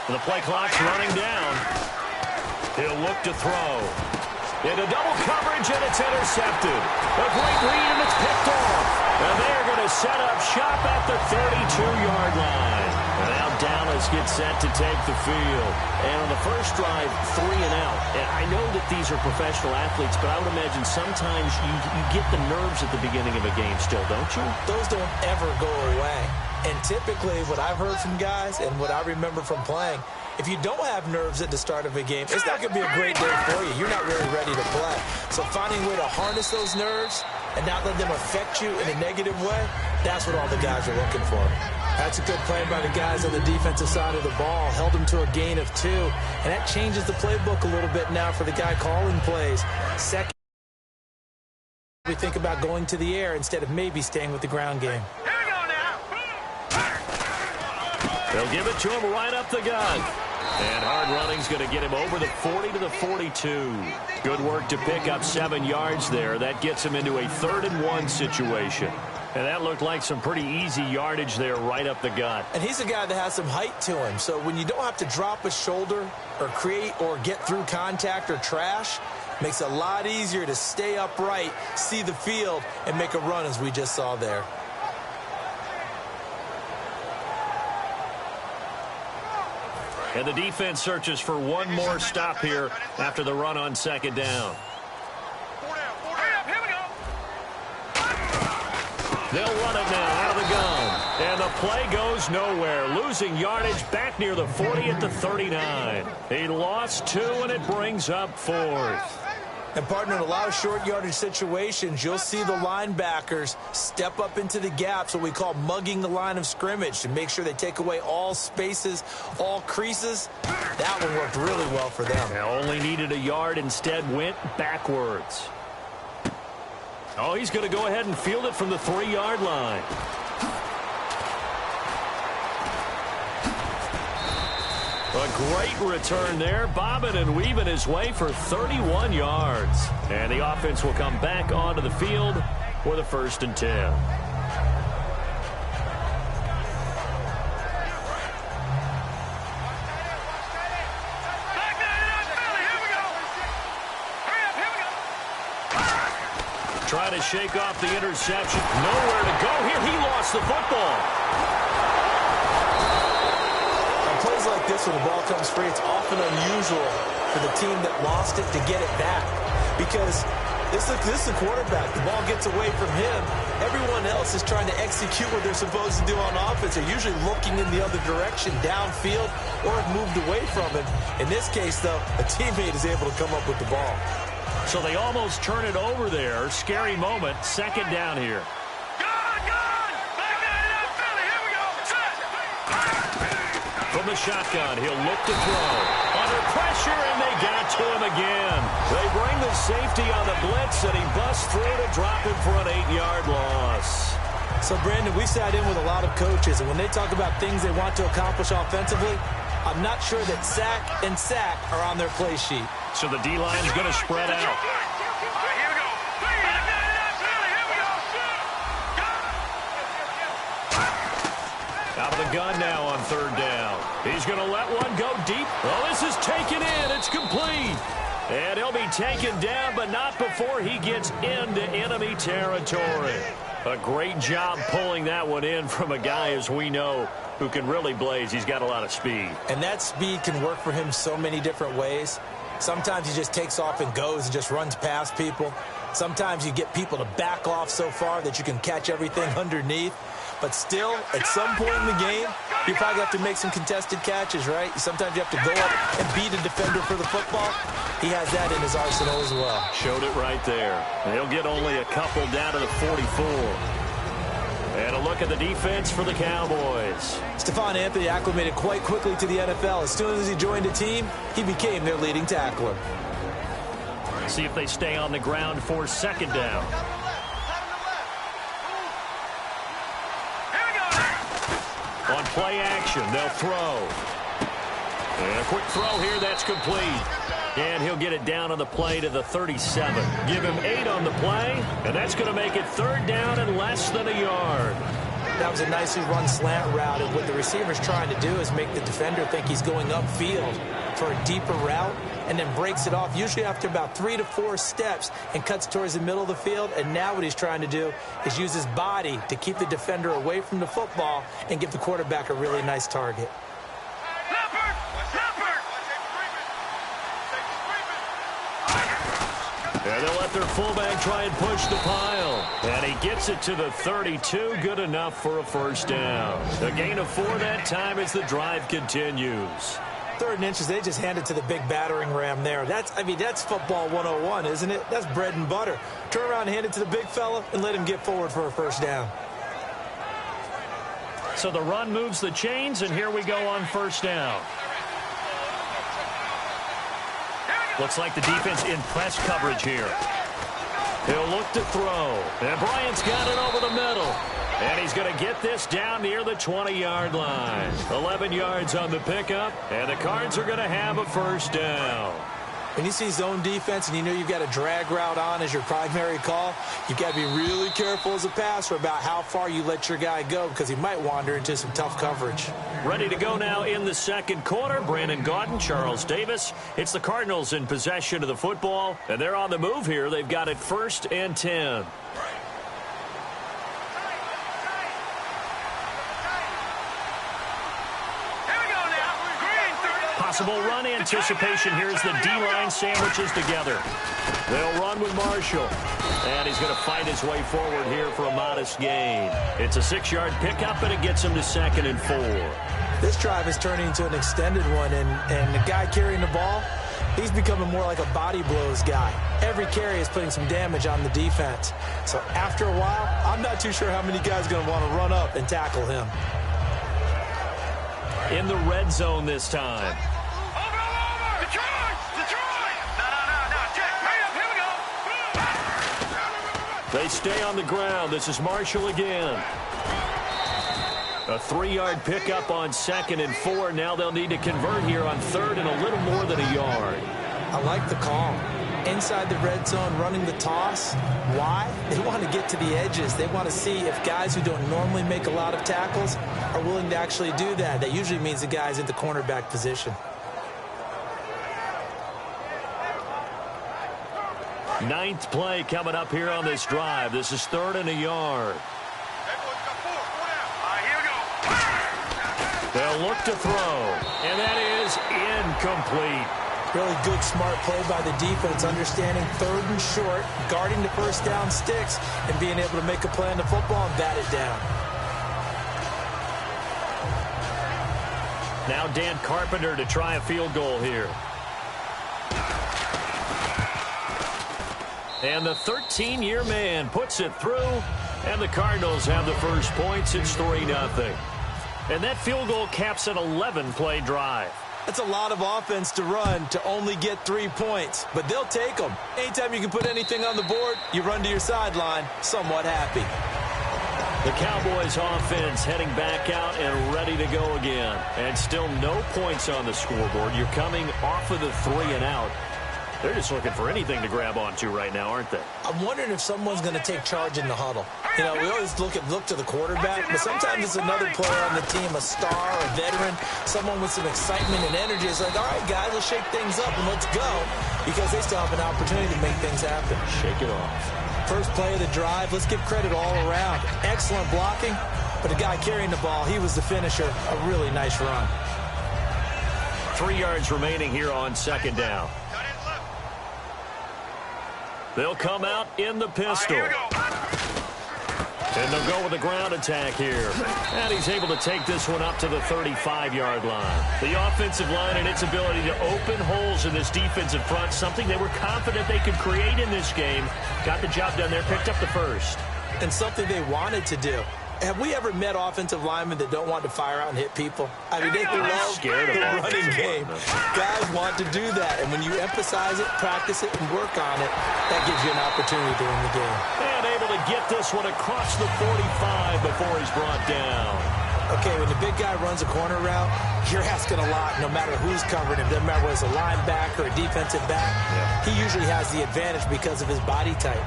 The play clock's running down. He'll look to throw. Into double coverage, and it's intercepted. A great read, and it's picked off. And they're going to set up shop at the 32-yard line. And now Dallas gets set to take the field. And on the first drive, 3 and out. And I know that these are professional athletes, but I would imagine sometimes you get the nerves at the beginning of a game still, don't you? Those don't ever go away. And typically, what I've heard from guys and what I remember from playing, if you don't have nerves at the start of a game, it's not going to be a great day for you. You're not really ready to play. So finding a way to harness those nerves and not let them affect you in a negative way, that's what all the guys are looking for. That's a good play by the guys on the defensive side of the ball. Held them to a gain of 2. And that changes the playbook a little bit now for the guy calling plays. Second, we think about going to the air instead of maybe staying with the ground game. They'll give it to him right up the gut. And hard running's going to get him over the 40 to the 42. Good work to pick up 7 yards there. That gets him into a 3rd and 1 situation. And that looked like some pretty easy yardage there right up the gut. And he's a guy that has some height to him. So when you don't have to drop a shoulder or create or get through contact or trash, makes it a lot easier to stay upright, see the field, and make a run as we just saw there. And the defense searches for one more stop here after the run on 2nd down. They'll run it now out of the gun. And the play goes nowhere. Losing yardage back near the 40 at the 39. He lost 2, and it brings up 4th. And, partner, in a lot of short yardage situations, you'll see the linebackers step up into the gaps, what we call mugging the line of scrimmage, to make sure they take away all spaces, all creases. That one worked really well for them. They only needed a yard, instead went backwards. Oh, he's going to go ahead and field it from the 3-yard line. A great return there, bobbing and weaving his way for 31 yards. And the offense will come back onto the field for the 1st and 10. Try to shake off the interception. Nowhere to go here. He lost the football. Plays like this when the ball comes free, it's often unusual for the team that lost it to get it back, because this is the quarterback. The ball gets away from him. Everyone else is trying to execute what they're supposed to do on offense. They're usually looking in the other direction, downfield, or have moved away from him. In this case, though, a teammate is able to come up with the ball. So they almost turn it over there. Scary moment. 2nd down here. From the shotgun, he'll look to throw. Under pressure, and they got to him again. They bring the safety on the blitz, and he busts through to drop him for an 8-yard loss. So, Brandon, we sat in with a lot of coaches, and when they talk about things they want to accomplish offensively, I'm not sure that sack and sack are on their play sheet. So the D-line's going to spread out. Out of the gun now on 3rd down. He's going to let one go deep. Oh, this is taken in. It's complete. And he'll be taken down, but not before he gets into enemy territory. A great job pulling that one in from a guy, as we know, who can really blaze. He's got a lot of speed. And that speed can work for him so many different ways. Sometimes he just takes off and goes and just runs past people. Sometimes you get people to back off so far that you can catch everything underneath. But still, at some point in the game, you probably have to make some contested catches, right? Sometimes you have to go up and beat a defender for the football. He has that in his arsenal as well. Showed it right there. He'll get only a couple down to the 44. And a look at the defense for the Cowboys. Stephon Anthony acclimated quite quickly to the NFL. As soon as he joined the team, he became their leading tackler. See if they stay on the ground for 2nd down. On play action, they'll throw. And a quick throw here, that's complete. And he'll get it down on the play to the 37. Give him 8 on the play, and that's going to make it 3rd down and less than a yard. That was a nicely run slant route, and what the receiver's trying to do is make the defender think he's going upfield for a deeper route, and then breaks it off, usually after about 3 to 4 steps, and cuts towards the middle of the field. And now what he's trying to do is use his body to keep the defender away from the football and give the quarterback a really nice target. And they'll let their fullback try and push the pile. And he gets it to the 32. Good enough for a first down. A gain of 4 that time as the drive continues. 3rd and inches, they just hand it to the big battering ram there. That's football 101, isn't it? That's bread and butter. Turn around and hand it to the big fella and let him get forward for a first down. So the run moves the chains, and here we go on first down. Looks like the defense in press coverage here. He'll look to throw. And Bryant's got it over the middle. And he's going to get this down near the 20-yard line. 11 yards on the pickup, and the Cards are going to have a first down. When you see zone defense and you know you've got a drag route on as your primary call, you've got to be really careful as a passer about how far you let your guy go, because he might wander into some tough coverage. Ready to go now in the second quarter. Brandon Gaudin, Charles Davis. It's the Cardinals in possession of the football, and they're on the move here. They've got it 1st and 10. Possible run anticipation here as the D-line sandwiches together. They'll run with Marshall. And he's going to fight his way forward here for a modest gain. It's a 6-yard pickup, and it gets him to 2nd and 4. This drive is turning into an extended one, and the guy carrying the ball, he's becoming more like a body blows guy. Every carry is putting some damage on the defense. So after a while, I'm not too sure how many guys are going to want to run up and tackle him. In the red zone this time. They stay on the ground. This is Marshall again. A 3-yard pickup on 2nd and 4. Now they'll need to convert here on 3rd and a little more than a yard. I like the call. Inside the red zone, running the toss. Why? They want to get to the edges. They want to see if guys who don't normally make a lot of tackles are willing to actually do that. That usually means the guy's in the cornerback position. 9th play coming up here on this drive. This is 3rd and a yard. They'll look to throw, and that is incomplete. Really good, smart play by the defense, understanding 3rd and short, guarding the first down sticks, and being able to make a play on the football and bat it down. Now Dan Carpenter to try a field goal here. And the 13-year man puts it through, and the Cardinals have the first points. It's 3-0. And that field goal caps an 11-play drive. That's a lot of offense to run to only get 3 points, but they'll take them. Anytime you can put anything on the board, you run to your sideline somewhat happy. The Cowboys offense heading back out and ready to go again. And still no points on the scoreboard. You're coming off of the 3 and out. They're just looking for anything to grab onto right now, aren't they? I'm wondering if someone's going to take charge in the huddle. You know, we always look to the quarterback, but sometimes it's another player on the team, a star, a veteran, someone with some excitement and energy. It's like, all right, guys, let's shake things up and let's go, because they still have an opportunity to make things happen. Shake it off. First play of the drive, let's give credit all around. Excellent blocking, but the guy carrying the ball, he was the finisher. A really nice run. 3 yards remaining here on 2nd down. They'll come out in the pistol. And they'll go with the ground attack here. And he's able to take this one up to the 35-yard line. The offensive line and its ability to open holes in this defensive front, something they were confident they could create in this game. Got the job done there, picked up the first. And something they wanted to do. Have we ever met offensive linemen that don't want to fire out and hit people? I mean, they love the running game. Guys want to do that, and when you emphasize it, practice it, and work on it, that gives you an opportunity to win the game. And able to get this one across the 45 before he's brought down. Okay, when the big guy runs a corner route, you're asking a lot no matter who's covering him. Doesn't matter whether it's a linebacker or a defensive back. Yeah. He usually has the advantage because of his body type.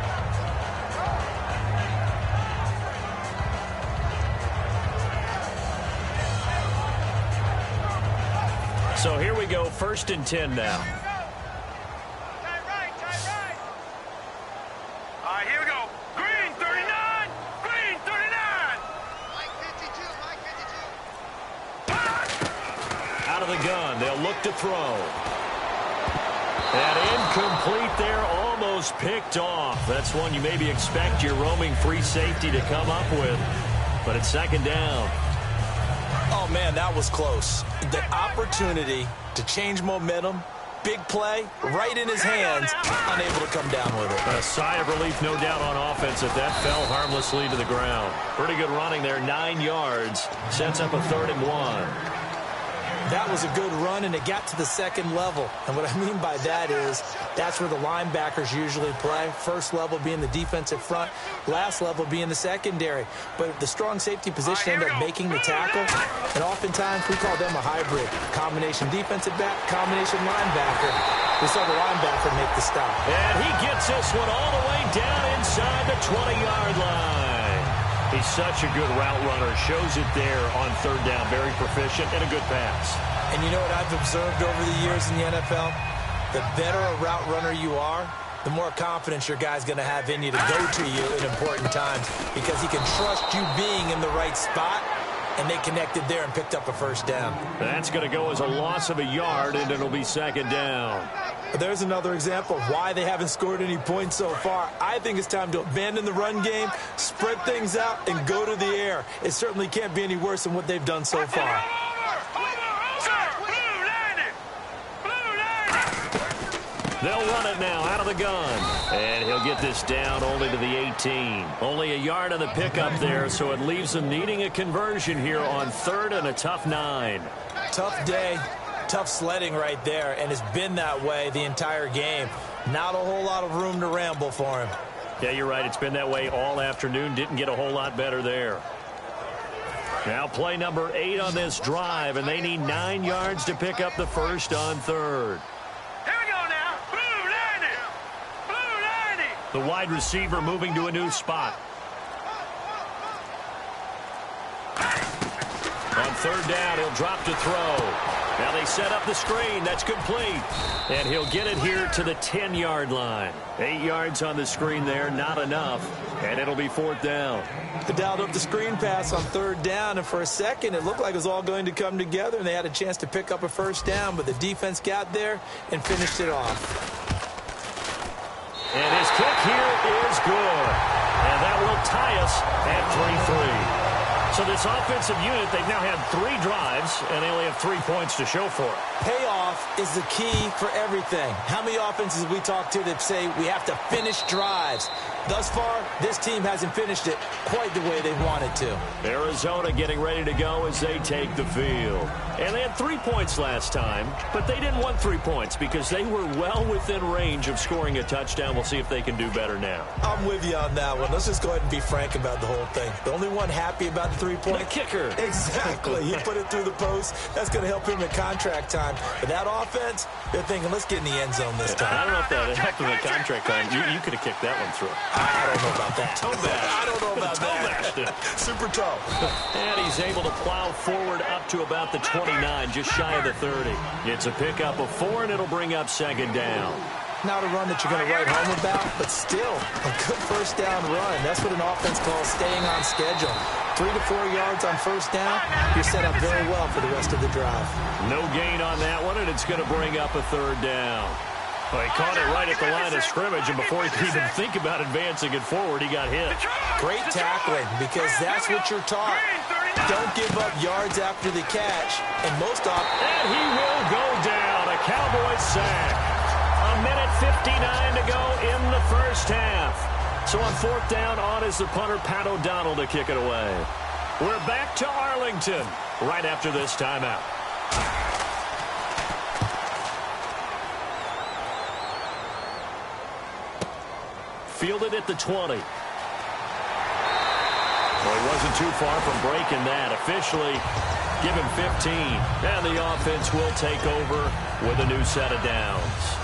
So here we go, 1st and 10 now. Here we go. Green 39. Green 39. Mike 52. Out of the gun. They'll look to throw. And incomplete there, almost picked off. That's one you maybe expect your roaming free safety to come up with. But it's 2nd down. Oh, man, that was close. The opportunity to change momentum, big play, right in his hands, unable to come down with it. A sigh of relief, no doubt, on offense if that fell harmlessly to the ground. Pretty good running there, 9 yards. Sets up a 3rd and 1. That was a good run, and it got to the 2nd level. And what I mean by that is that's where the linebackers usually play. First level being the defensive front, last level being the secondary. But the strong safety position ended up making the tackle, and oftentimes we call them a hybrid. Combination defensive back, combination linebacker. We saw the linebacker make the stop. And he gets this one all the way down inside the 20-yard line. He's such a good route runner. Shows it there on 3rd down. Very proficient and a good pass. And you know what I've observed over the years in the NFL? The better a route runner you are, the more confidence your guy's going to have in you to go to you in important times because he can trust you being in the right spot, and they connected there and picked up a 1st down. That's going to go as a loss of a yard, and it'll be 2nd down. There's another example of why they haven't scored any points so far. I think it's time to abandon the run game, spread things out, and go to the air. It certainly can't be any worse than what they've done so far. They'll run it now out of the gun. And he'll get this down only to the 18. Only a yard on the pickup there, so it leaves them needing a conversion here on 3rd and a tough 9. Tough day. Tough sledding right there, and it's been that way the entire game. Not a whole lot of room to ramble for him. Yeah, you're right. It's been that way all afternoon. Didn't get a whole lot better there. Now play number 8 on this drive, and they need 9 yards to pick up the 1st on 3rd. Here we go now. Blue 90. Blue 90. The wide receiver moving to a new spot. On 3rd down, he'll drop to throw. Now they set up the screen. That's complete. And he'll get it here to the 10-yard line. 8 yards on the screen there, not enough. And it'll be 4th down. They dialed up the screen pass on 3rd down, and for a second it looked like it was all going to come together, and they had a chance to pick up a 1st down, but the defense got there and finished it off. And his kick here is good. And that will tie us at 3-3. So this offensive unit, they've now had 3 drives, and they only have 3 points to show for it. Payoff is the key for everything. How many offenses we talk to that say we have to finish drives? Thus far, this team hasn't finished it quite the way they wanted to. Arizona getting ready to go as they take the field. And they had 3 points last time, but they didn't want 3 points because they were well within range of scoring a touchdown. We'll see if they can do better now. I'm with you on that one. Let's just go ahead and be frank about the whole thing. The only one happy about the 3-point. The kicker. Exactly. He put it through the post. That's going to help him in contract time. But that offense, they're thinking, let's get in the end zone this time. I don't know if that helped him in contract time. You could have kicked that one through. I don't know about that. Toe bash. I don't know about toe bashed it. Super toe. And he's able to plow forward up to about the 29, just shy of the 30. It's a pickup of 4, and it'll bring up 2nd down. Not a run that you're going to write home about, but still a good 1st down run. That's what an offense calls staying on schedule. 3 to 4 yards on 1st down, you're set up very well for the rest of the drive. No gain on that one, and it's going to bring up a 3rd down. Well, he caught it right at the line of scrimmage, and before he could even think about advancing it forward, he got hit. Great tackling, because that's what you're taught. Don't give up yards after the catch, and most often... And he will go down, a Cowboys sack. A minute 59 to go in the 1st half. So on 4th down, on is the punter, Pat O'Donnell, to kick it away. We're back to Arlington right after this timeout. Fielded at the 20. Well, he wasn't too far from breaking that. Officially, give him 15. And the offense will take over with a new set of downs.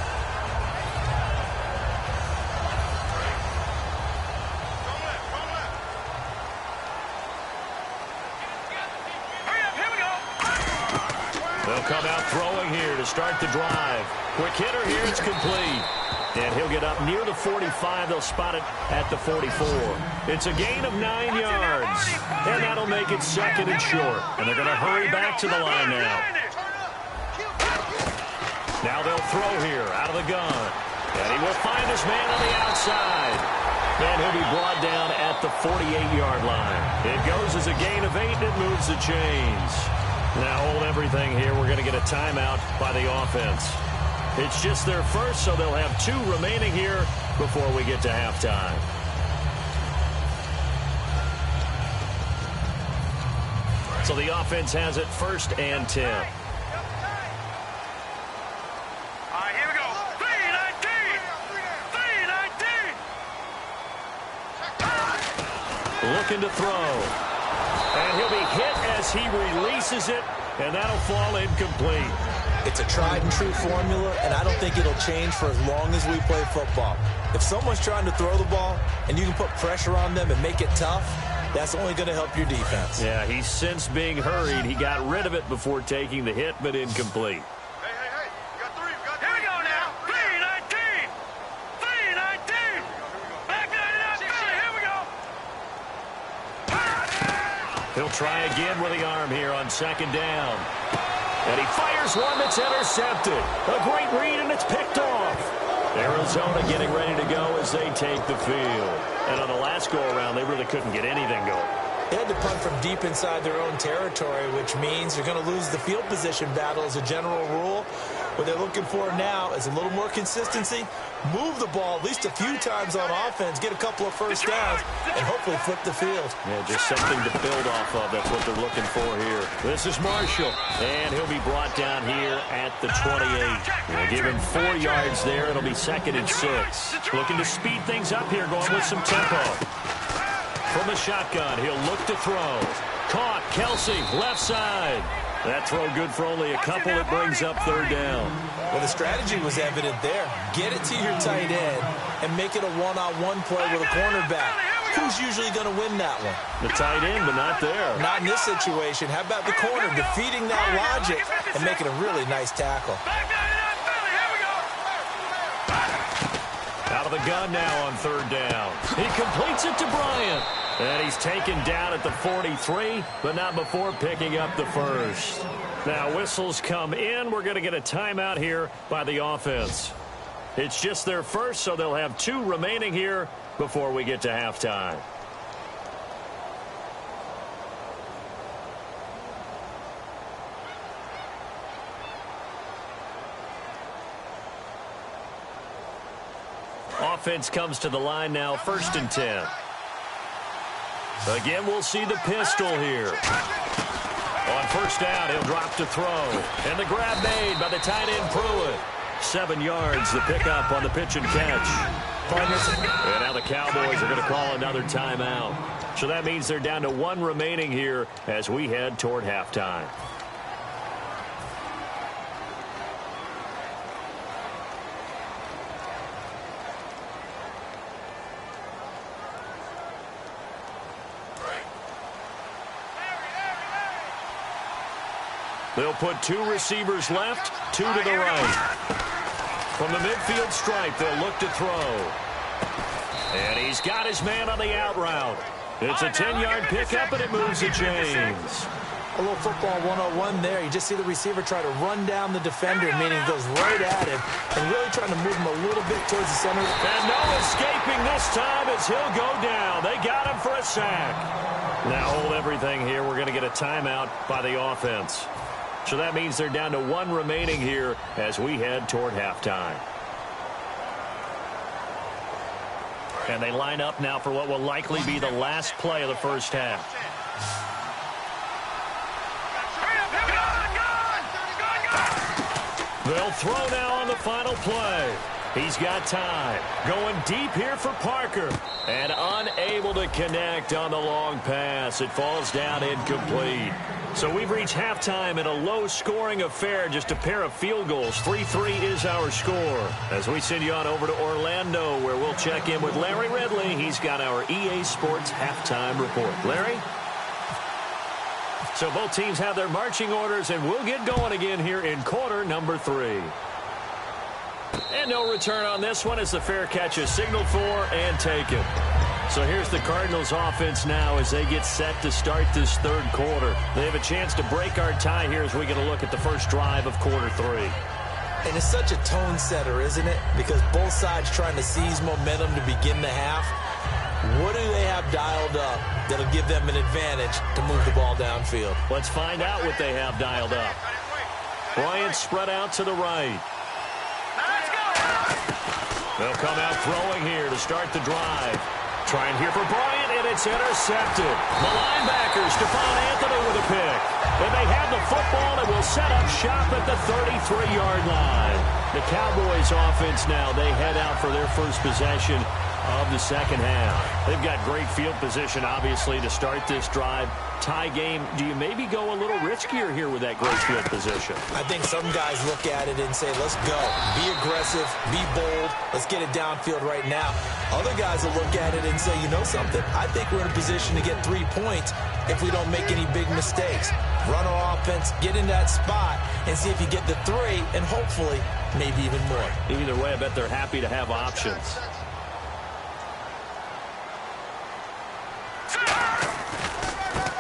They'll come out throwing here to start the drive. Quick hitter here, it's complete. And he'll get up near the 45. They'll spot it at the 44. It's a gain of 9 yards. And that'll make it 2nd and short. And they're going to hurry back to the line now. Now they'll throw here out of the gun. And he will find his man on the outside. And he'll be brought down at the 48-yard line. It goes as a gain of 8, and it moves the chains. Now hold everything here. We're going to get a timeout by the offense. It's just their first, so they'll have 2 remaining here before we get to halftime. So the offense has it 1st and 10. All right, here we go. 3-19. 3-19. Looking to throw. And he'll be hit as he releases it, and that'll fall incomplete. It's a tried-and-true formula, and I don't think it'll change for as long as we play football. If someone's trying to throw the ball and you can put pressure on them and make it tough, that's only going to help your defense. Yeah, he's since being hurried. He got rid of it before taking the hit, but incomplete. Hey. You got 3. Here we go now. 3-19. 3-19. Back 99. Here we go. He'll try again with the arm here on 2nd down. And he fires one that's intercepted. A great read, and it's picked off. Arizona getting ready to go as they take the field. And on the last go-around, they really couldn't get anything going. They had to punt from deep inside their own territory, which means they're going to lose the field position battle as a general rule. What they're looking for now is a little more consistency, move the ball at least a few times on offense, get a couple of first downs, and hopefully flip the field. Yeah, just something to build off of. That's what they're looking for here. This is Marshall, and he'll be brought down here at the 28. We'll give him 4 yards there. It'll be 2nd and 6. Looking to speed things up here, going with some tempo. From the shotgun, he'll look to throw. Caught, Kelsey, left side. That throw good for only a couple. It brings up 3rd down. Well, the strategy was evident there. Get it to your tight end and make it a one-on-one play with a cornerback. Who's usually going to win that one? The tight end, but not there. Not in this situation. How about the corner defeating that logic and making a really nice tackle? Out of the gun now on 3rd down. He completes it to Bryant. And he's taken down at the 43, but not before picking up the first. Now whistles come in. We're going to get a timeout here by the offense. It's just their first, so they'll have 2 remaining here before we get to halftime. Offense comes to the line now, 1st and 10. Again, we'll see the pistol here. On 1st down, he'll drop to throw. And the grab made by the tight end Pruitt. 7 yards, the pickup on the pitch and catch. And now the Cowboys are going to call another timeout. So that means they're down to 1 remaining here as we head toward halftime. They'll put 2 receivers left, 2 to the right. From the midfield stripe, they'll look to throw. And he's got his man on the out route. It's a 10-yard pickup, and it moves the chains. A little football 101 there. You just see the receiver try to run down the defender, meaning he goes right at him, and really trying to move him a little bit towards the center. And no escaping this time as he'll go down. They got him for a sack. Now hold everything here. We're going to get a timeout by the offense. So that means they're down to 1 remaining here as we head toward halftime. And they line up now for what will likely be the last play of the first half. They'll throw now on the final play. He's got time. Going deep here for Parker. And unable to connect on the long pass. It falls down incomplete. So we've reached halftime in a low-scoring affair, just a pair of field goals. 3-3 is our score. As we send you on over to Orlando, where we'll check in with Larry Ridley. He's got our EA Sports halftime report. Larry? So both teams have their marching orders, and we'll get going again here in quarter number 3. And no return on this one as the fair catch is signaled for and taken. So here's the Cardinals offense now as they get set to start this third quarter. They have a chance to break our tie here as we get a look at the first drive of quarter 3. And it's such a tone setter, isn't it? Because both sides trying to seize momentum to begin the half. What do they have dialed up that'll give them an advantage to move the ball downfield? Let's find out what they have dialed up. Bryant spread out to the right. They'll come out throwing here to start the drive. Trying here for Bryant, and it's intercepted. The linebacker, Stephon Anthony with a pick. And they have the football and will set up shop at the 33-yard line. The Cowboys offense now, they head out for their first possession of the second half. They've got great field position, obviously, to start this drive. Tie game, do you maybe go a little riskier here with that great field position? I think some guys look at it and say, let's go. Be aggressive. Be bold. Let's get it downfield right now. Other guys will look at it and say, you know something? I think we're in a position to get 3 points if we don't make any big mistakes. Run our offense, get in that spot, and see if you get the 3, and hopefully maybe even more. Either way, I bet they're happy to have options.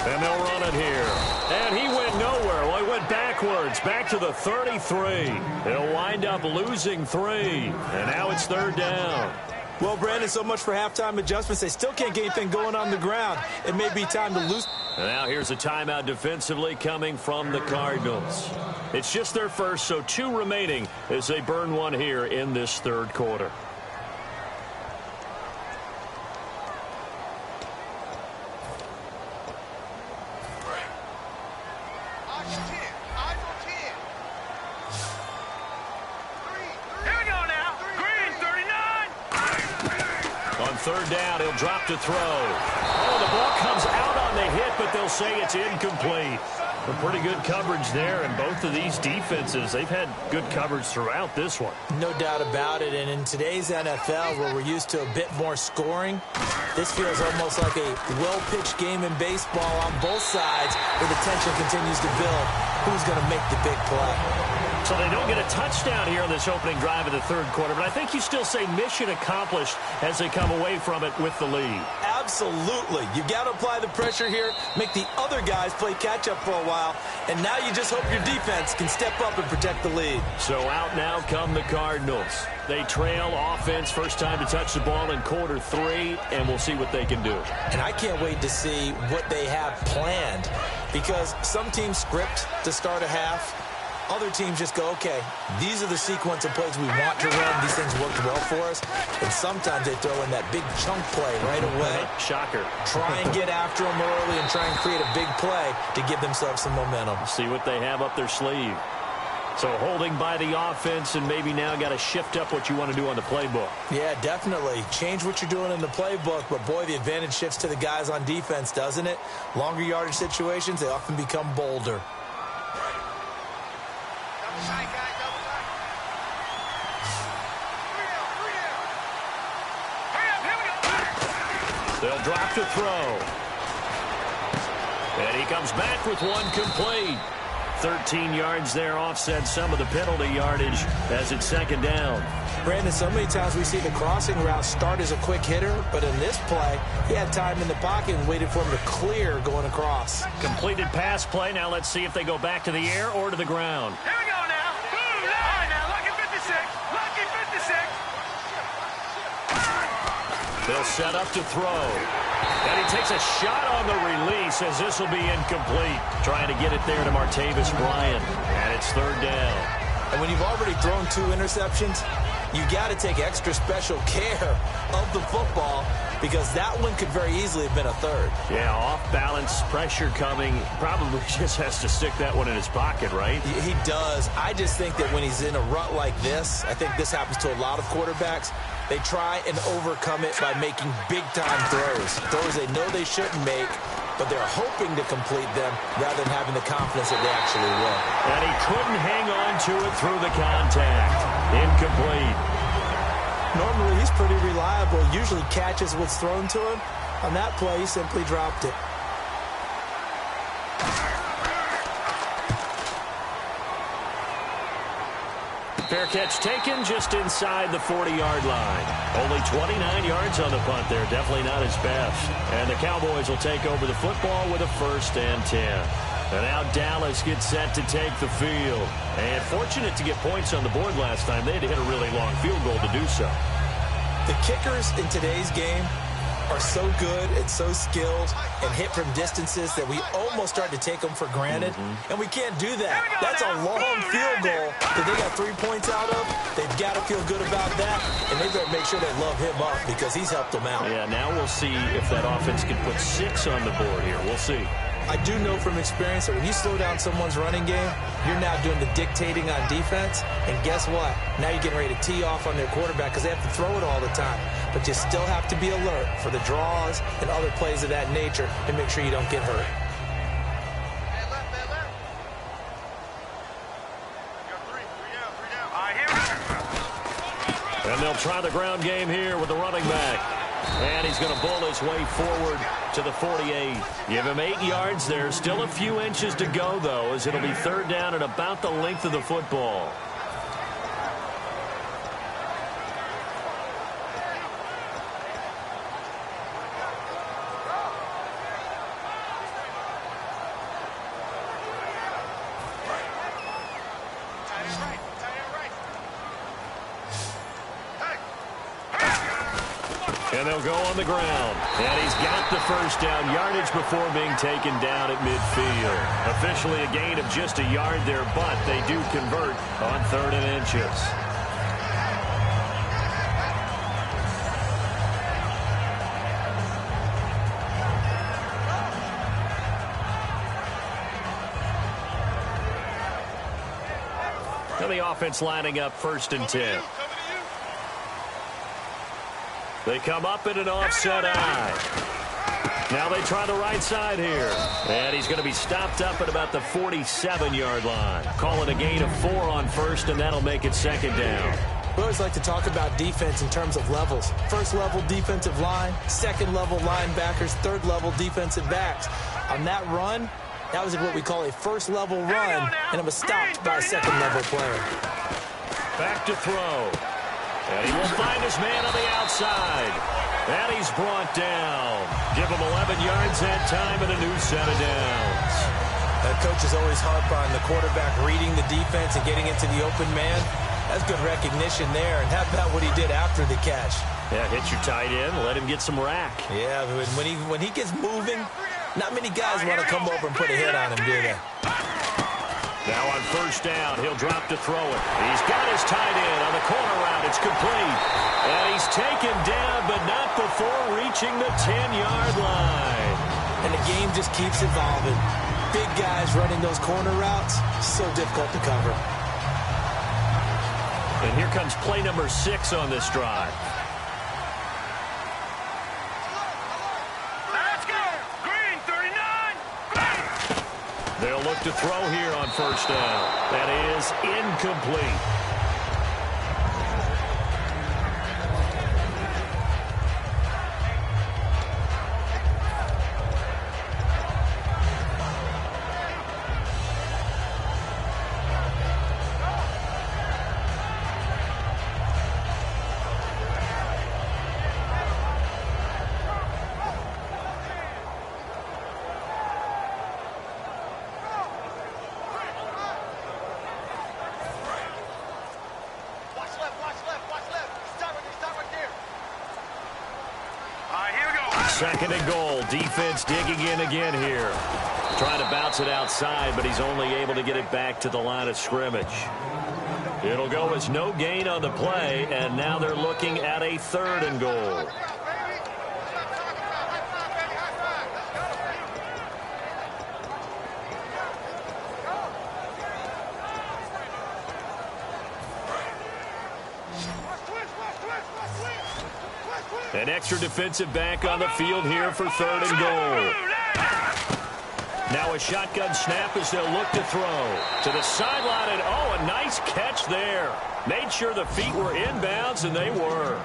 And they'll run it here. And he went nowhere. Well, he went backwards, back to the 33. He'll wind up losing 3. And now it's third down. Well, Brandon, so much for halftime adjustments. They still can't get anything going on the ground. It may be time to lose. And now here's a timeout defensively coming from the Cardinals. It's just their first, so 2 remaining as they burn one here in this third quarter. Third down, he'll drop to throw. Oh, the ball comes out on the hit, but they'll say it's incomplete. A pretty good coverage there, and both of these defenses, they've had good coverage throughout this one. No doubt about it, and in today's NFL, where we're used to a bit more scoring, this feels almost like a well-pitched game in baseball on both sides, where the tension continues to build. Who's going to make the big play? So they don't get a touchdown here on this opening drive of the third quarter, but I think you still say mission accomplished as they come away from it with the lead. Absolutely. You've got to apply the pressure here, make the other guys play catch-up for a while, and now you just hope your defense can step up and protect the lead. So out now come the Cardinals. They trail offense, first time to touch the ball in quarter 3, and we'll see what they can do. And I can't wait to see what they have planned, because some teams script to start a half. Other teams just go, okay, these are the sequence of plays we want to run. These things worked well for us. And sometimes they throw in that big chunk play right away. Shocker. Try and get after them early and try and create a big play to give themselves some momentum. See what they have up their sleeve. So holding by the offense, and maybe now got to shift up what you want to do on the playbook. Yeah, definitely. Change what you're doing in the playbook, but boy, the advantage shifts to the guys on defense, doesn't it? Longer yardage situations, they often become bolder. They'll drop to throw. And he comes back with one complete. 13 yards there, offset some of the penalty yardage as it's second down. Brandon, so many times we see the crossing route start as a quick hitter, but in this play, he had time in the pocket and waited for him to clear going across. Completed pass play. Now let's see if they go back to the air or to the ground. Here we go now. Boom, line now. Lucky 56. Lucky 56. They'll set up to throw. And he takes a shot on the release as this will be incomplete. Trying to get it there to Martavis Bryant. And it's third down. And when you've already thrown 2 interceptions, you got to take extra special care of the football because that one could very easily have been a third. Yeah, off balance, pressure coming. Probably just has to stick that one in his pocket, right? He does. I just think that when he's in a rut like this, I think this happens to a lot of quarterbacks, they try and overcome it by making big-time throws. Throws they know they shouldn't make, but they're hoping to complete them rather than having the confidence that they actually will. And he couldn't hang on to it through the contact. Incomplete. Normally, he's pretty reliable. Usually catches what's thrown to him. On that play, he simply dropped it. Fair catch taken just inside the 40-yard line. Only 29 yards on the punt there. Definitely not his best. And the Cowboys will take over the football with a 1st and 10. And now Dallas gets set to take the field. And fortunate to get points on the board last time. They had to hit a really long field goal to do so. The kickers in today's game are so good and so skilled and hit from distances that we almost start to take them for granted. And we can't do that. That's a long field goal that they got 3 points out of. They've got to feel good about that, and they better make sure they love him up because he's helped them out. Yeah, now we'll see if that offense can put 6 on the board here. We'll see. I do know from experience that when you slow down someone's running game, you're now doing the dictating on defense. And guess what? Now you're getting ready to tee off on their quarterback because they have to throw it all the time. But you still have to be alert for the draws and other plays of that nature to make sure you don't get hurt. And they'll try the ground game here with the running back. And he's going to bull his way forward to the 48. Give him 8 yards there. Still a few inches to go, though, as it'll be 3rd down and about the length of the football. And they'll go on the ground. And he's got the 1st down yardage before being taken down at midfield. Officially a gain of just a yard there, but they do convert on 3rd and inches. And the offense lining up 1st and 10. They come up in an offset eye. Now they try the right side here. And he's going to be stopped up at about the 47-yard line. Call it a gain of 4 on 1st, and that'll make it 2nd down. We always like to talk about defense in terms of levels. 1st level defensive line, 2nd level linebackers, 3rd level defensive backs. On that run, that was what we call a 1st level run, and it was stopped by a 2nd level player. Back to throw. And he will find his man on the outside. And he's brought down. Give him 11 yards that time and a new set of downs. Coaches always harp on the quarterback reading the defense and getting into the open man. That's good recognition there. And how about what he did after the catch? Yeah, hit your tight end, let him get some rack. Yeah, when he gets moving, not many guys want to come over and put a hit on him, do they? Now on 1st down, he'll drop to throw it. He's got his tight end on the corner route. It's complete. And he's taken down, but not before reaching the 10-yard line. And the game just keeps evolving. Big guys running those corner routes, so difficult to cover. And here comes play number 6 on this drive. They'll look to throw here on 1st down. That is incomplete. Second and goal. Defense digging in again here. Trying to bounce it outside, but he's only able to get it back to the line of scrimmage. It'll go as no gain on the play, and now they're looking at a 3rd and goal. An extra defensive back on the field here for 3rd and goal. Now a shotgun snap as they'll look to throw. To the sideline, and oh, a nice catch there. Made sure the feet were inbounds, and they were.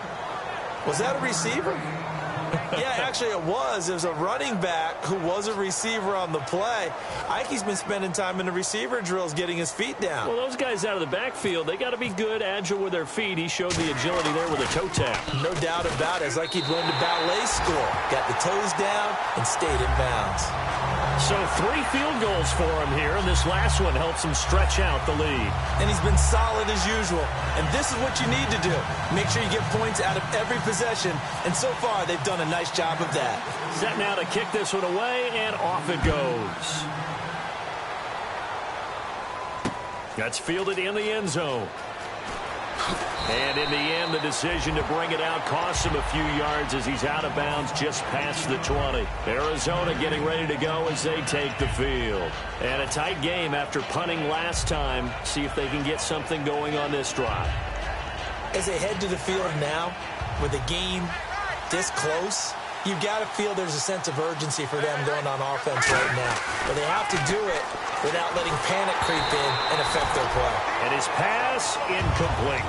Was that a receiver? Yeah, actually it was. There's a running back who was a receiver on the play. Ike's been spending time in the receiver drills getting his feet down. Well, those guys out of the backfield, they got to be good, agile with their feet. He showed the agility there with a toe tap. No doubt about it. It's like he'd learned a ballet school. Got the toes down and stayed in bounds. So 3 field goals for him here, and this last one helps him stretch out the lead. And he's been solid as usual. And this is what you need to do. Make sure you get points out of every possession. And so far, they've done a nice job of that. Set now to kick this one away, and off it goes. That's fielded in the end zone. And in the end, the decision to bring it out costs him a few yards as he's out of bounds just past the 20. Arizona getting ready to go as they take the field. And a tight game after punting last time. See if they can get something going on this drive. As they head to the field now, with the game this close, you've got to feel there's a sense of urgency for them going on offense right now. But they have to do it without letting panic creep in and affect their play. And his pass incomplete.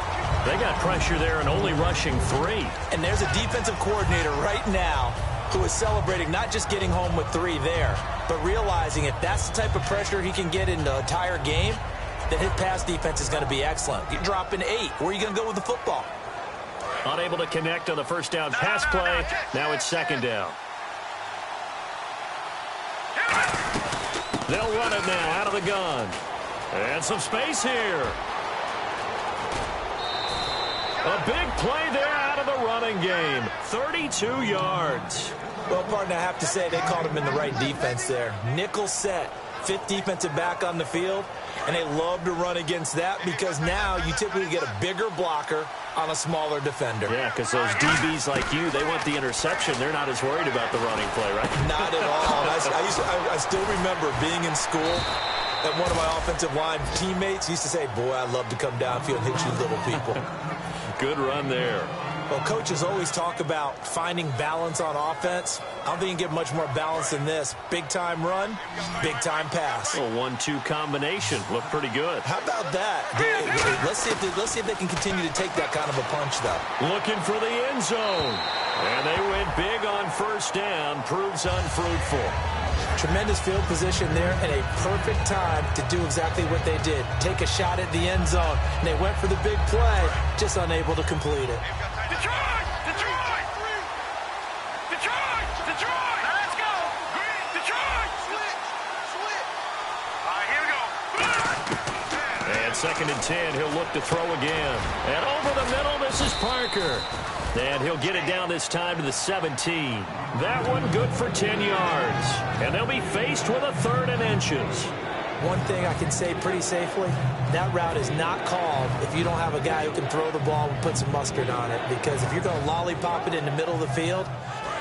They got pressure there and only rushing 3. And there's a defensive coordinator right now who is celebrating not just getting home with 3 there, but realizing if that's the type of pressure he can get in the entire game, then his pass defense is going to be excellent. You're dropping 8. Where are you going to go with the football? Unable to connect on the first down pass play. Now it's second down. They'll run it now out of the gun. And some space here. A big play there out of the running game. 32 yards. Well, partner, I have to say they called him in the right defense there. Nickel set. 5th defensive back on the field. And they love to run against that because now you typically get a bigger blocker on a smaller defender. Yeah, because those DBs like you, they want the interception. They're not as worried about the running play, right? Not at all. I still remember being in school and one of my offensive line teammates used to say, boy, I love to come downfield and hit you little people. Good run there. Well, coaches always talk about finding balance on offense. I don't think you can get much more balance than this. Big-time run, big-time pass. A 1-2 combination. Looked pretty good. How about that? Let's see if they can continue to take that kind of a punch, though. Looking for the end zone. And they went big on first down. Proves unfruitful. Tremendous field position there and a perfect time to do exactly what they did. Take a shot at the end zone. And they went for the big play, just unable to complete it. Detroit! Detroit! Detroit! Detroit! Now let's go! Detroit! Switch! All right, here we go. And 2nd and 10, he'll look to throw again. And over the middle, this is Parker. And he'll get it down this time to the 17. That one good for 10 yards. And they'll be faced with a 3rd and inches. One thing I can say pretty safely, that route is not called if you don't have a guy who can throw the ball and put some mustard on it. Because if you're going to lollipop it in the middle of the field,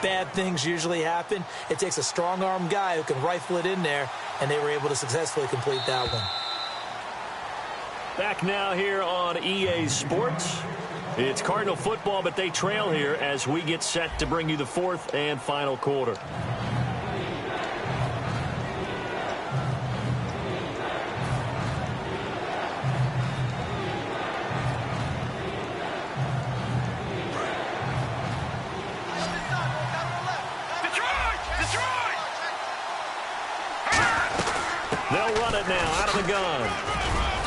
bad things usually happen. It takes a strong-arm guy who can rifle it in there, and they were able to successfully complete that one. Back now here on EA Sports. It's Cardinal football, but they trail here as we get set to bring you the 4th and final quarter. They'll run it now out of the gun.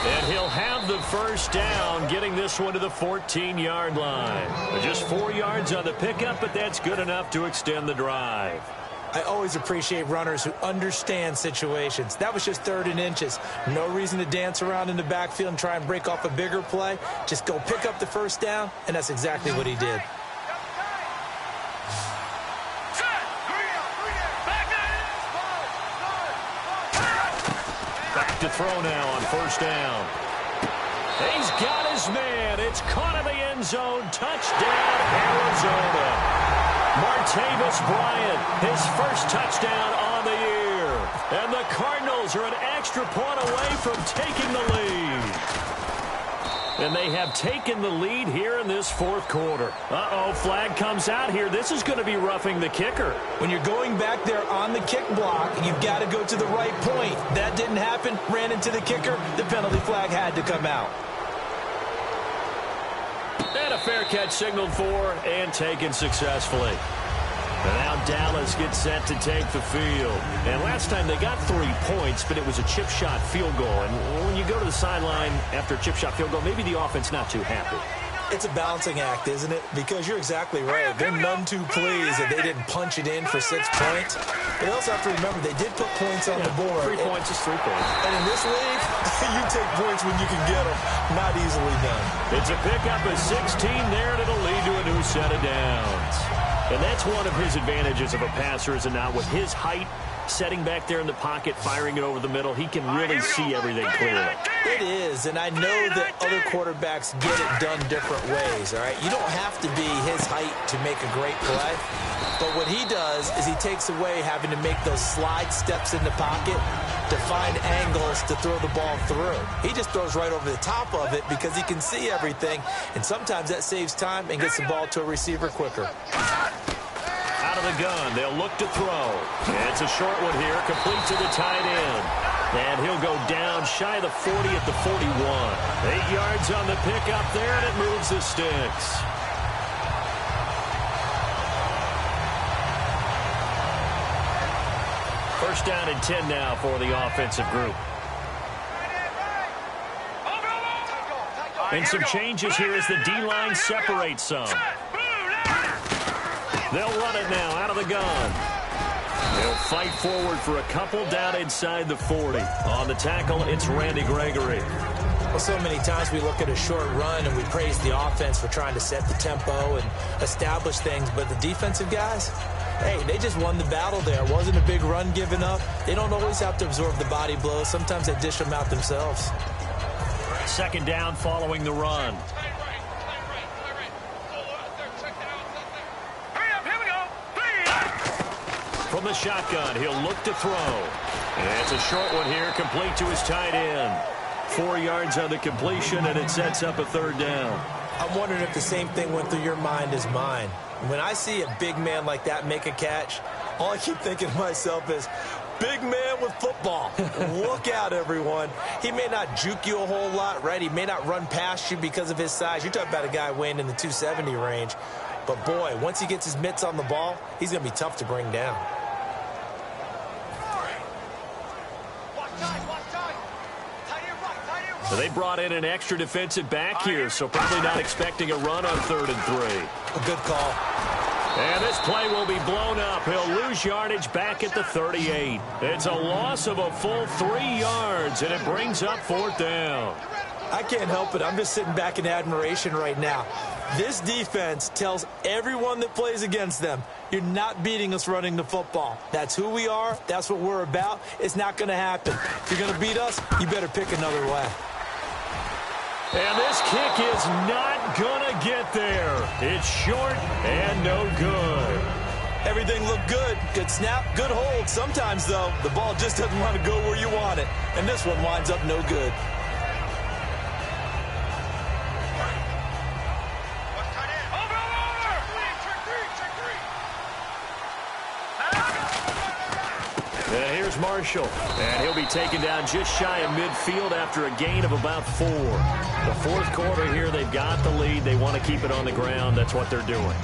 And he'll have the first down, getting this one to the 14-yard line. Just 4 yards on the pickup, but that's good enough to extend the drive. I always appreciate runners who understand situations. That was just 3rd and inches. No reason to dance around in the backfield and try and break off a bigger play. Just go pick up the first down, and that's exactly what he did. Back to throw now on first down. He's got his man. It's caught in the end zone. Touchdown, Arizona. Martavis Bryant, his first touchdown on the year. And the Cardinals are an extra point away from taking the lead. And they have taken the lead here in this 4th quarter. Uh-oh, flag comes out here. This is going to be roughing the kicker. When you're going back there on the kick block, you've got to go to the right point. That didn't happen. Ran into the kicker. The penalty flag had to come out. And a fair catch signaled for and taken successfully. And now Dallas gets set to take the field. And last time they got 3 points, but it was a chip shot field goal. And when you go to the sideline after a chip shot field goal, maybe the offense not too happy. It's a balancing act, isn't it? Because you're exactly right. They're none too pleased that they didn't punch it in for 6 points. But they also have to remember they did put points on the board. 3 points is 3 points. And in this league, you take points when you can get them. Not easily done. It's a pickup of 16 there, and it'll lead to a new set of downs. And that's one of his advantages of a passer, is it not? With his height, setting back there in the pocket, firing it over the middle, he can really see everything clearly. It is, and I know that other quarterbacks get it done different ways, all right? You don't have to be his height to make a great play, but what he does is he takes away having to make those slide steps in the pocket to find angles to throw the ball through. He just throws right over the top of it because he can see everything, and sometimes that saves time and gets the ball to a receiver quicker. Out of the gun, they'll look to throw. It's a short one here, complete to the tight end. And he'll go down shy of the 40 at the 41. 8 yards on the pickup there, and it moves the sticks. First down and 10 now for the offensive group. And some changes here as the D-line separates some. They'll run it now out of the gun. They'll fight forward for a couple down inside the 40. On the tackle, it's Randy Gregory. Well, so many times we look at a short run and we praise the offense for trying to set the tempo and establish things, but the defensive guys, hey, they just won the battle there. It wasn't a big run given up. They don't always have to absorb the body blows. Sometimes they dish them out themselves. Second down following the run. From the shotgun, he'll look to throw. And it's a short one here, complete to his tight end. 4 yards on the completion, and it sets up a third down. I'm wondering if the same thing went through your mind as mine. When I see a big man like that make a catch, all I keep thinking to myself is, big man with football. Look out, everyone. He may not juke you a whole lot, right? He may not run past you because of his size. You're talking about a guy weighing in the 270 range. But, boy, once he gets his mitts on the ball, he's going to be tough to bring down. So they brought in an extra defensive back here, so probably not expecting a run on 3rd and 3. A good call. And this play will be blown up. He'll lose yardage back at the 38. It's a loss of a full 3 yards, and it brings up 4th down. I can't help it. I'm just sitting back in admiration right now. This defense tells everyone that plays against them, you're not beating us running the football. That's who we are. That's what we're about. It's not going to happen. If you're going to beat us, you better pick another way. And this kick is not going to get there. It's short and no good. Everything looked good. Good snap, good hold. Sometimes, though, the ball just doesn't want to go where you want it. And this one winds up no good. Here's Marshall, and he'll be taken down just shy of midfield after a gain of about 4. The 4th quarter here, they've got the lead. They want to keep it on the ground. That's what they're doing.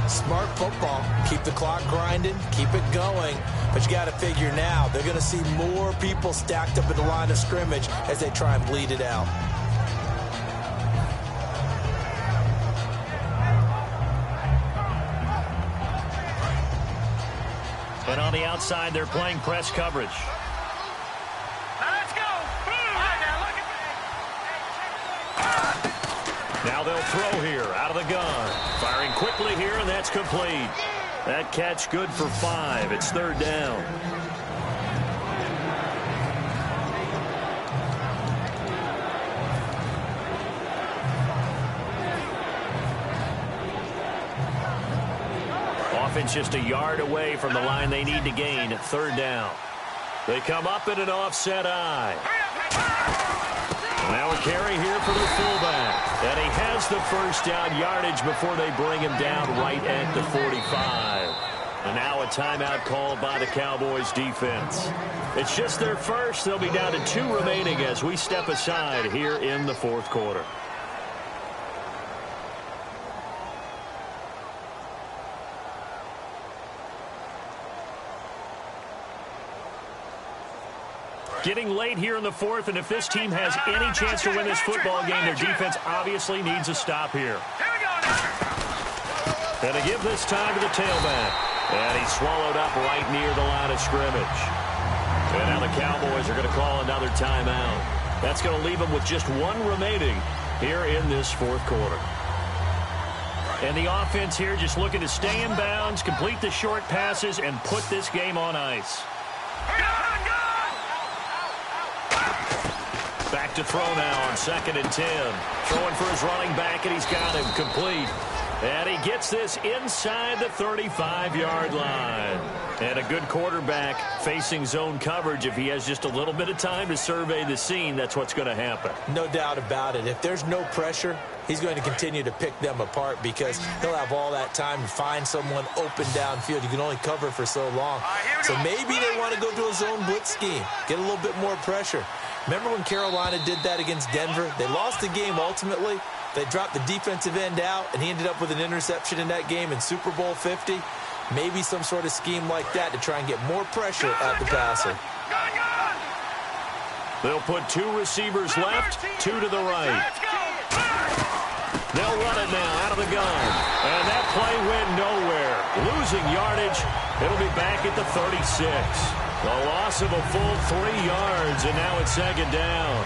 Smart football. Keep the clock grinding. Keep it going. But you got to figure now, they're going to see more people stacked up at the line of scrimmage as they try and bleed it out. And on the outside, they're playing press coverage. Let's go. Now they'll throw here out of the gun. Firing quickly here, and that's complete. That catch good for 5. It's 3rd down. Offense just a yard away from the line they need to gain. 3rd down. They come up in an offset eye. Now a carry here for the fullback. And he has the first down yardage before they bring him down right at the 45. And now a timeout called by the Cowboys defense. It's just their first. They'll be down to 2 remaining as we step aside here in the 4th quarter. Getting late here in the fourth, and if this team has any chance to win this football game, their defense obviously needs a stop here. And to give this time to the tailback. And he's swallowed up right near the line of scrimmage. And now the Cowboys are going to call another timeout. That's going to leave them with just one remaining here in this fourth quarter. And the offense here just looking to stay in bounds, complete the short passes, and put this game on ice. Back to throw now on 2nd and 10. Throwing for his running back, and he's got him complete. And he gets this inside the 35-yard line. And a good quarterback facing zone coverage. If he has just a little bit of time to survey the scene, that's what's going to happen. No doubt about it. If there's no pressure, he's going to continue to pick them apart because he'll have all that time to find someone open downfield. You can only cover for so long. So maybe they want to go to a zone blitz scheme, get a little bit more pressure. Remember when Carolina did that against Denver? They lost the game ultimately. They dropped the defensive end out, and he ended up with an interception in that game in Super Bowl 50. Maybe some sort of scheme like that to try and get more pressure at the passer. They'll put 2 receivers left, 2 to the right. They'll run it now out of the gun. And that play went nowhere. Losing yardage. It'll be back at the 36. The loss of a full 3 yards, and now it's 2nd down.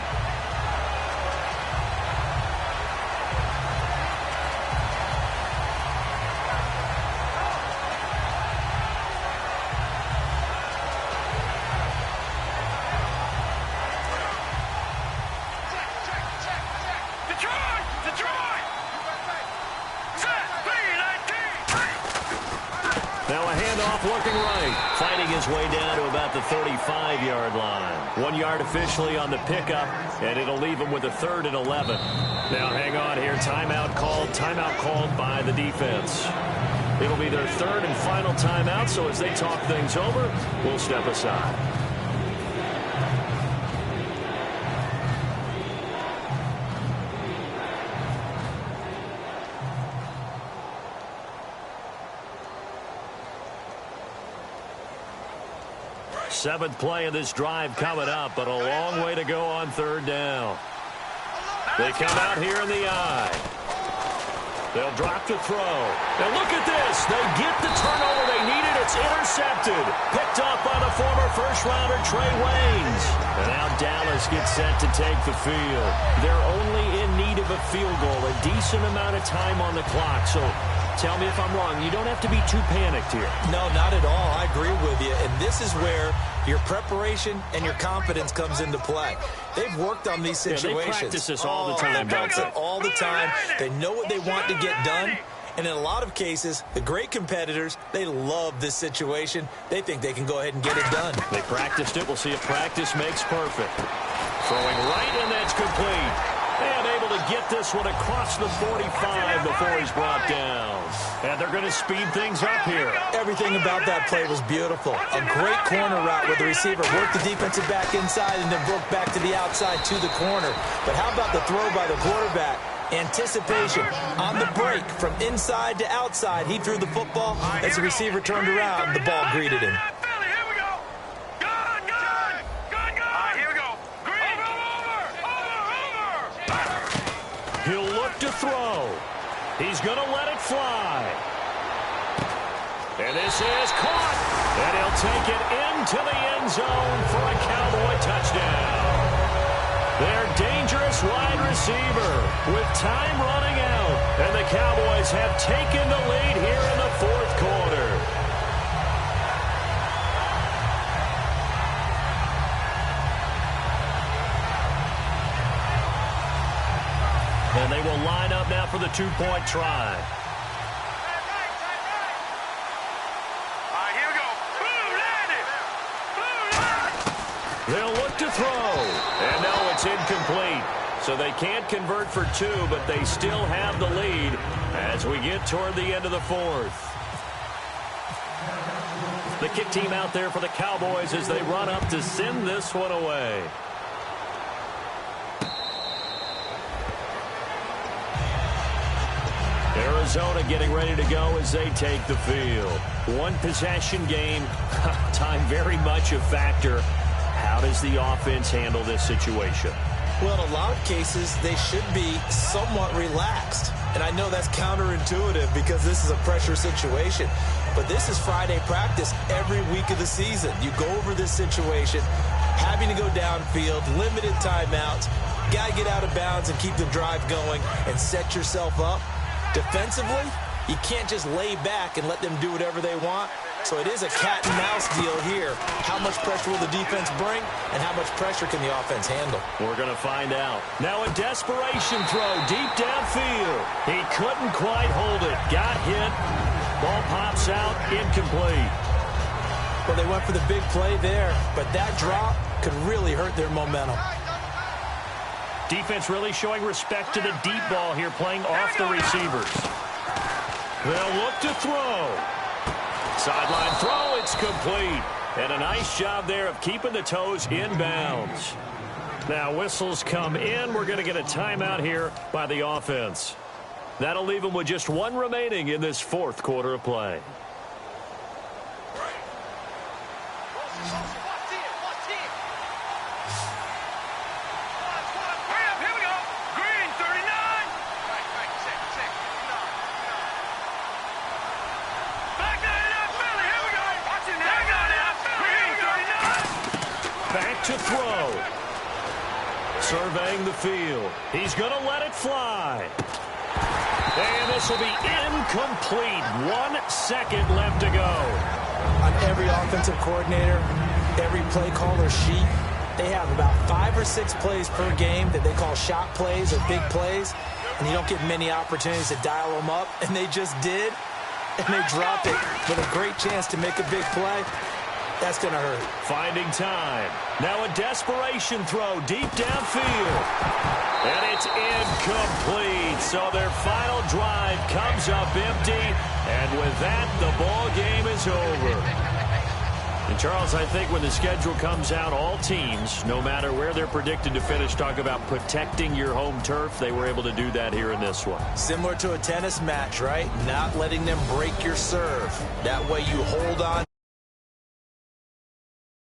Looking right, fighting his way down to about the 35-yard line. 1 yard officially on the pickup, and it'll leave him with a 3rd and 11. Now hang on here, timeout called by the defense. It'll be their 3rd and final timeout, so as they talk things over, we'll step aside. Seventh play of this drive coming up, but a long way to go on 3rd down. They come out here in the eye. They'll drop the throw. Now look at this. They get the turnover they needed. It's intercepted. Picked up by the former first-rounder Trey Waynes. And now Dallas gets set to take the field. They're only in need of a field goal, a decent amount of time on the clock. So tell me if I'm wrong. You don't have to be too panicked here. No, not at all. I agree with you. And this is where your preparation and your confidence comes into play. They've worked on these situations. They practice this all the time. They practice it all the time. They know what they want to get done. And in a lot of cases, the great competitors, they love this situation. They think they can go ahead and get it done. They practiced it. We'll see if practice makes perfect. Throwing right, and that's complete. And able to get this one across the 45 before he's brought down. And they're going to speed things up here. Everything about that play was beautiful. A great corner route where the receiver worked the defensive back inside and then broke back to the outside to the corner. But how about the throw by the quarterback? Anticipation on the break from inside to outside. He threw the football. As the receiver turned around, the ball greeted him. He'll look to throw. He's going to let it fly. And this is caught. And he'll take it into the end zone for a Cowboy touchdown. Their dangerous wide receiver with time running out. And the Cowboys have taken the lead here in the fourth quarter. And they will line up now for the two-point try. Here we go. They'll look to throw. And no, it's incomplete. So they can't convert for 2, but they still have the lead as we get toward the end of the fourth. The kick team out there for the Cowboys as they run up to send this one away. Arizona getting ready to go as they take the field. One possession game. Time very much a factor. How How does the offense handle this situation? Well, in a lot of cases, they should be somewhat relaxed. And I know that's counterintuitive because this is a pressure situation. But this is Friday practice every week of the season. You go over this situation, having to go downfield, limited timeouts, got to get out of bounds and keep the drive going and set yourself up. Defensively, you can't just lay back and let them do whatever they want. So it is a cat and mouse deal here. How much pressure will the defense bring, and how much pressure can the offense handle? We're going to find out. Now a desperation throw deep downfield. He couldn't quite hold it. Got hit. Ball pops out, incomplete. Well, they went for the big play there, but that drop could really hurt their momentum. Defense really showing respect to the deep ball here, playing off the receivers. They'll look to throw. Sideline throw, it's complete. And a nice job there of keeping the toes in bounds. Now whistles come in. We're going to get a timeout here by the offense. That'll leave them with just one remaining in this fourth quarter of play. To throw. Surveying the field. He's going to let it fly. And this will be incomplete. 1 second left to go. On every offensive coordinator, every play caller sheet, they have about 5 or 6 plays per game that they call shot plays or big plays, and you don't get many opportunities to dial them up, and they just did, and they dropped it with a great chance to make a big play. That's going to hurt. Finding time. Now a desperation throw deep downfield. And it's incomplete. So their final drive comes up empty. And with that, the ball game is over. And Charles, I think when the schedule comes out, all teams, no matter where they're predicted to finish, talk about protecting your home turf. They were able to do that here in this one. Similar to a tennis match, right? Not letting them break your serve. That way you hold on